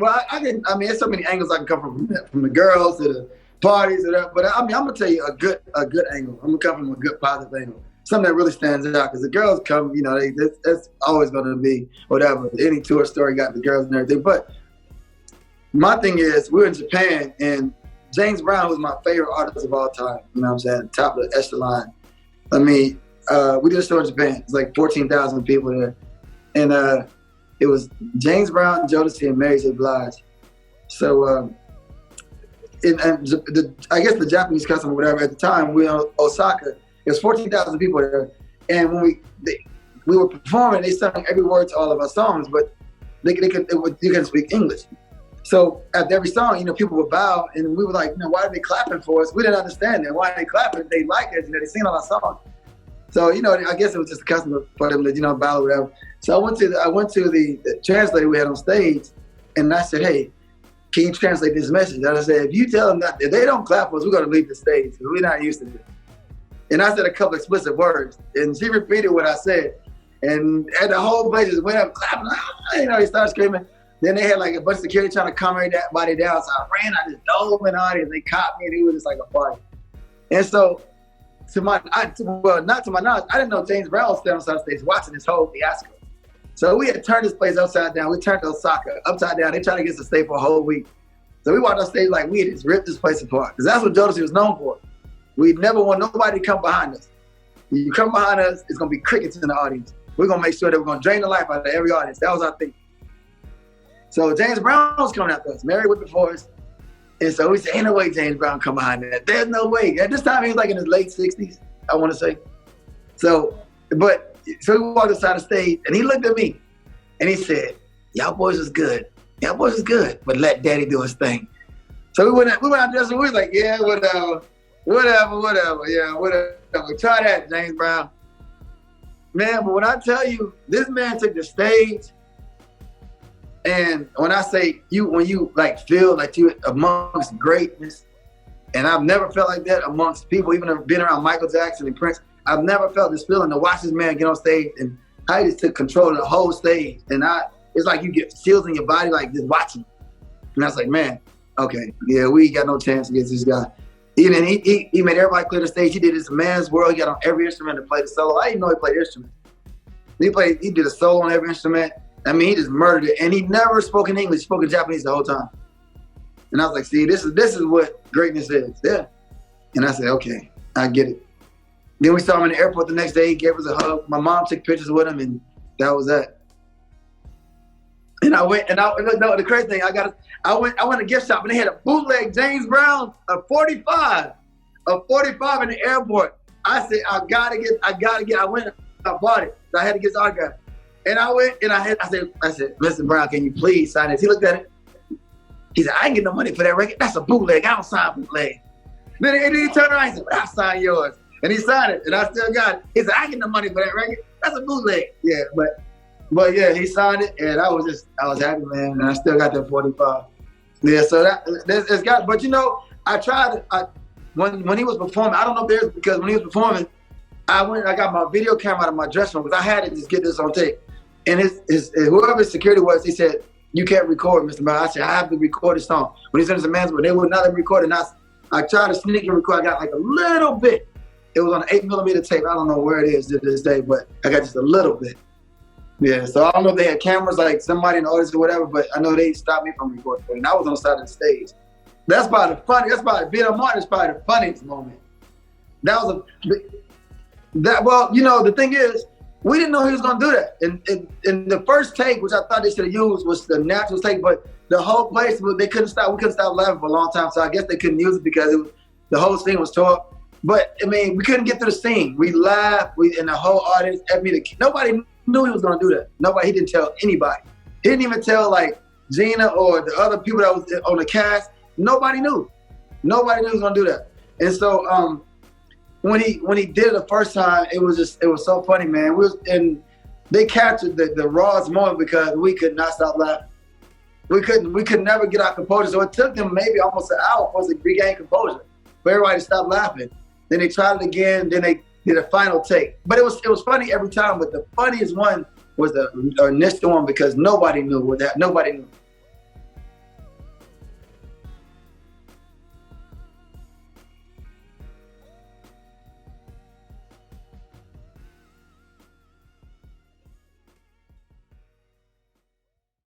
I mean, there's so many angles I can come from the girls to the parties, but I mean, I'm gonna tell you a good angle. I'm gonna come from a good positive angle, something that really stands out. Because the girls come, you know, that's always gonna be whatever. Any tour story got the girls and everything. But my thing is, we were in Japan, and James Brown was my favorite artist of all time. You know what I'm saying? Top of the echelon. I mean, we did a show in Japan. It's like 14,000 people there, and it was James Brown, Jodeci, and Mary J. Blige. So, I guess the Japanese customer, whatever, at the time, we were in Osaka. It was 14,000 people there. And when we were performing, they sang every word to all of our songs, but you couldn't speak English. So after every song, you know, people would bow, and we were like, you know, why are they clapping for us? We didn't understand that. Why are they clapping? They like us, you know, they sing all our songs. So, you know, I guess it was just a custom for them to, you know, bow or whatever. So I went to the translator we had on stage, and I said, hey, can you translate this message? And I said, if you tell them that if they don't clap for us, we're going to leave the stage because we're not used to it. And I said a couple explicit words, and she repeated what I said. And the whole place just went up clapping. You know, they started screaming. Then they had like a bunch of security trying to calm everybody down. So I ran, I just dove in the audience. They caught me, and it was just like a party. And so, not to my knowledge, I didn't know James Brown was standing on stage watching this whole fiasco. So we had turned this place upside down. We turned Osaka upside down. They tried to get us to stay for a whole week. So we walked on stage like we had just ripped this place apart. Because that's what Jodeci was known for. We never want nobody to come behind us. You come behind us, it's going to be crickets in the audience. We're going to make sure that we're going to drain the life out of every audience. That was our thing. So James Brown was coming after us. Mary whipped before us. And so we said, ain't no way James Brown come behind that. There's no way. At this time, he was like in his late 60s, I want to say. So we walked aside the stage, and he looked at me, and he said, y'all boys is good. Y'all boys is good, but let Daddy do his thing. So we went out there, so we was like, yeah, whatever. Yeah, whatever. Try that, James Brown. Man, but when I tell you, this man took the stage, and when I say when you like feel like you amongst greatness, and I've never felt like that amongst people, even being around Michael Jackson and Prince, I've never felt this feeling to watch this man get on stage, and how he just took control of the whole stage. And it's like you get chills in your body, like just watching. And I was like, man, okay, yeah, we ain't got no chance against this guy. He made everybody clear the stage. He did his man's world. He got on every instrument to play the solo. I didn't know he played instruments. He did a solo on every instrument. I mean, he just murdered it. And he never spoke in English. He spoke in Japanese the whole time. And I was like, see, this is what greatness is. Yeah. And I said, okay, I get it. Then we saw him in the airport the next day. He gave us a hug. My mom took pictures with him, and that was that. And the crazy thing, I went to a gift shop, and they had a bootleg James Brown, a 45 in the airport. I said, I went and I bought it. So I had to get his autograph. And I went and I said, Mr. Brown, can you please sign this? He looked at it. He said, I ain't get no money for that record. That's a bootleg. I don't sign bootleg. Then he turned around and said, well, I'll sign yours. And he signed it, and I still got it. He said, I ain't get no money for that record. That's a bootleg. Yeah, but yeah, he signed it, and I was happy, man, and I still got that 45. Yeah, so it's got, but you know, when he was performing, I don't know if there's, because when he was performing, I got my video camera out of my dressing room, because I had to just get this on tape. And whoever his security was, he said, you can't record, Mr. Brown. I said, I have to record this song. When he's in his man's, but they would not let me record it. And I tried to sneak and record. I got like a little bit. It was on an 8mm tape. I don't know where it is to this day, but I got just a little bit. Yeah, so I don't know if they had cameras, like somebody in the audience or whatever, but I know they stopped me from recording. And I was on the side of the stage. That's probably Met.A.Mor.Phic is probably the funniest moment. Well, you know, the thing is, we didn't know he was gonna do that. And the first take, which I thought they should have used, was the natural take, but the whole place, we couldn't stop laughing for a long time, so I guess they couldn't use it because the whole scene was tore. But I mean, we couldn't get through the scene. We laughed, and the whole audience, nobody knew he was gonna do that. He didn't tell anybody. He didn't even tell like Gina or the other people that was on the cast. Nobody knew. Nobody knew he was gonna do that. And so when he did it the first time, it was so funny, man. They captured the rawest moment because we could not stop laughing. We could never get our composure. So it took them maybe almost an hour for us to regain composure, for everybody to stop laughing. Then they tried it again. Then they did a final take. But it was funny every time. But the funniest one was the initial one because nobody knew what that. Nobody knew.